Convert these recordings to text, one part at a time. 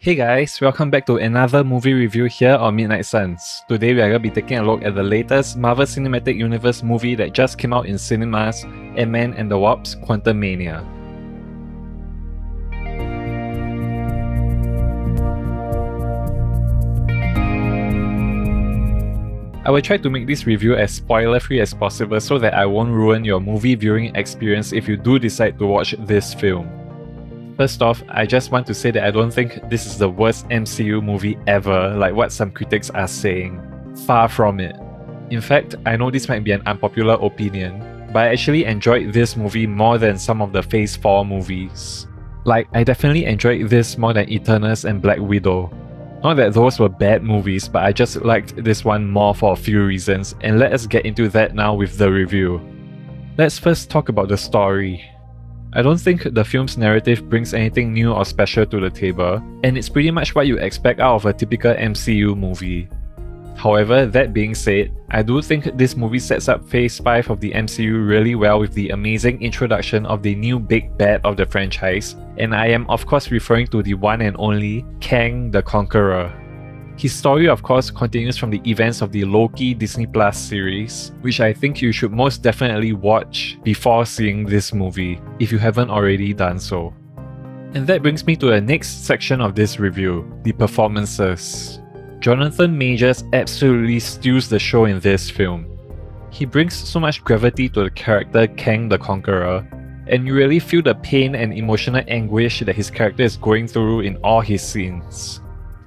Hey guys, welcome back to another movie review here on Midnight Suns. Today we are going to be taking a look at the latest Marvel Cinematic Universe movie that just came out in cinemas, Ant-Man and the Wasp: Quantumania. I will try to make this review as spoiler-free as possible so that I won't ruin your movie viewing experience if you do decide to watch this film. First off, I just want to say that I don't think this is the worst MCU movie ever, like what some critics are saying. Far from it. In fact, I know this might be an unpopular opinion, but I actually enjoyed this movie more than some of the Phase 4 movies. Like, I definitely enjoyed this more than Eternals and Black Widow. Not that those were bad movies, but I just liked this one more for a few reasons, and let us get into that now with the review. Let's first talk about the story. I don't think the film's narrative brings anything new or special to the table, and it's pretty much what you expect out of a typical MCU movie. However, that being said, I do think this movie sets up Phase 5 of the MCU really well with the amazing introduction of the new big bad of the franchise, and I am of course referring to the one and only Kang the Conqueror. His story of course continues from the events of the Loki Disney Plus series, which I think you should most definitely watch before seeing this movie, if you haven't already done so. And that brings me to the next section of this review, the performances. Jonathan Majors absolutely steals the show in this film. He brings so much gravity to the character Kang the Conqueror, and you really feel the pain and emotional anguish that his character is going through in all his scenes.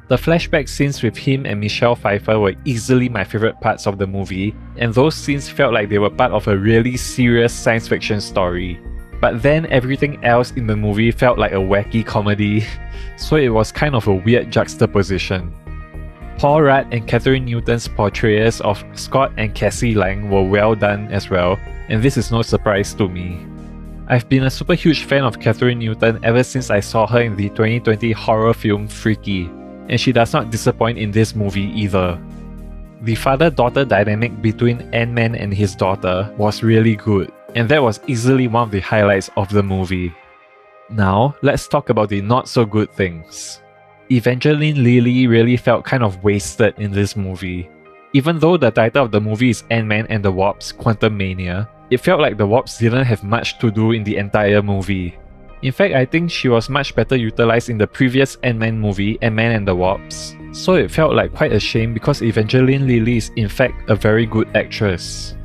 The flashback scenes with him and Michelle Pfeiffer were easily my favorite parts of the movie, and those scenes felt like they were part of a really serious science fiction story. But then everything else in the movie felt like a wacky comedy, so it was kind of a weird juxtaposition. Paul Rudd and Catherine Newton's portrayals of Scott and Cassie Lang were well done as well, and this is no surprise to me. I've been a super huge fan of Catherine Newton ever since I saw her in the 2020 horror film Freaky, and she does not disappoint in this movie either. The father-daughter dynamic between Ant-Man and his daughter was really good, and that was easily one of the highlights of the movie. Now, let's talk about the not-so-good things. Evangeline Lilly really felt kind of wasted in this movie. Even though the title of the movie is Ant-Man and the Wasp: Quantumania, it felt like the Wasp didn't have much to do in the entire movie. In fact, I think she was much better utilized in the previous Ant-Man movie, Ant-Man and the Wasp, so it felt like quite a shame because Evangeline Lilly is in fact a very good actress.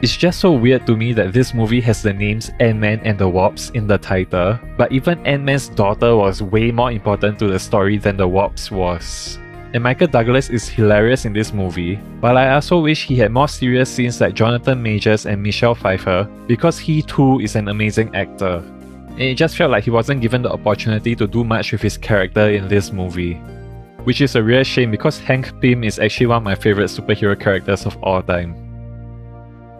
It's just so weird to me that this movie has the names Ant-Man and the Wasp in the title, but even Ant-Man's daughter was way more important to the story than the Wasp was. And Michael Douglas is hilarious in this movie, but I also wish he had more serious scenes like Jonathan Majors and Michelle Pfeiffer because he too is an amazing actor. And it just felt like he wasn't given the opportunity to do much with his character in this movie. Which is a real shame because Hank Pym is actually one of my favorite superhero characters of all time.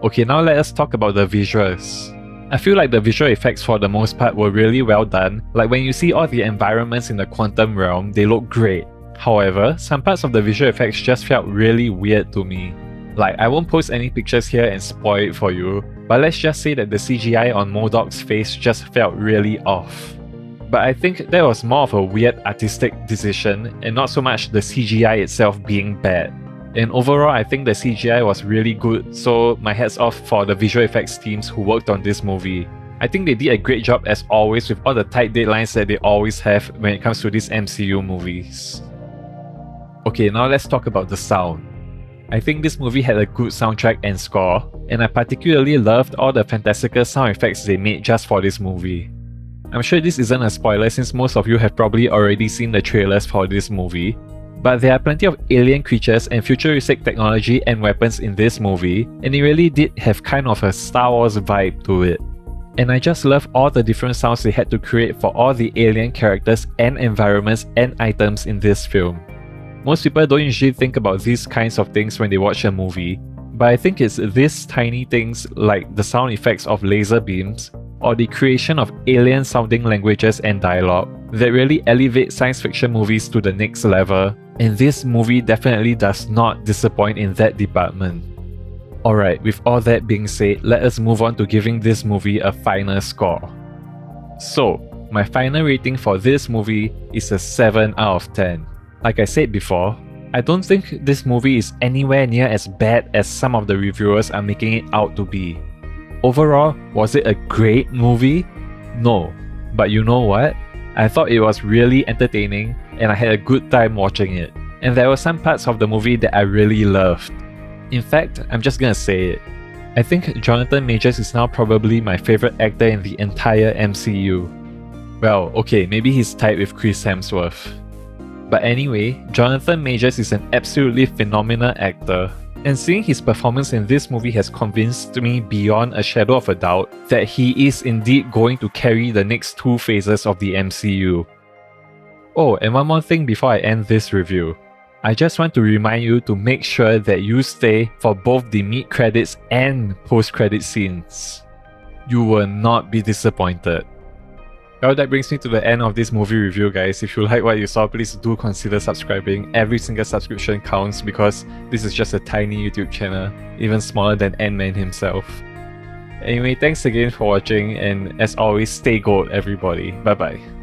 Okay, now let us talk about the visuals. I feel like the visual effects for the most part were really well done, like when you see all the environments in the quantum realm, they look great. However, some parts of the visual effects just felt really weird to me. Like, I won't post any pictures here and spoil it for you, but let's just say that the CGI on MODOK's face just felt really off. But I think that was more of a weird artistic decision and not so much the CGI itself being bad. And overall, I think the CGI was really good, so my hats off for the visual effects teams who worked on this movie. I think they did a great job as always with all the tight deadlines that they always have when it comes to these MCU movies. Okay, now let's talk about the sound. I think this movie had a good soundtrack and score, and I particularly loved all the fantastical sound effects they made just for this movie. I'm sure this isn't a spoiler since most of you have probably already seen the trailers for this movie, but there are plenty of alien creatures and futuristic technology and weapons in this movie, and it really did have kind of a Star Wars vibe to it. And I just love all the different sounds they had to create for all the alien characters and environments and items in this film. Most people don't usually think about these kinds of things when they watch a movie, but I think it's these tiny things like the sound effects of laser beams or the creation of alien sounding languages and dialogue that really elevate science fiction movies to the next level, and this movie definitely does not disappoint in that department. Alright, with all that being said, let us move on to giving this movie a final score. So, My final rating for this movie is a 7 out of 10. Like I said before, I don't think this movie is anywhere near as bad as some of the reviewers are making it out to be. Overall, was it a great movie? No. But you know what? I thought it was really entertaining and I had a good time watching it. And there were some parts of the movie that I really loved. In fact, I'm just gonna say it. I think Jonathan Majors is now probably my favorite actor in the entire MCU. Well, okay, maybe he's tied with Chris Hemsworth. But anyway, Jonathan Majors is an absolutely phenomenal actor, and seeing his performance in this movie has convinced me beyond a shadow of a doubt that he is indeed going to carry the next 2 phases of the MCU. Oh, and one more thing before I end this review. I just want to remind you to make sure that you stay for both the mid-credits and post-credit scenes. You will not be disappointed. Well, that brings me to the end of this movie review, guys. If you like what you saw, please do consider subscribing. Every single subscription counts because this is just a tiny YouTube channel, even smaller than Ant-Man himself. Anyway, thanks again for watching, and as always, stay gold, everybody. Bye bye.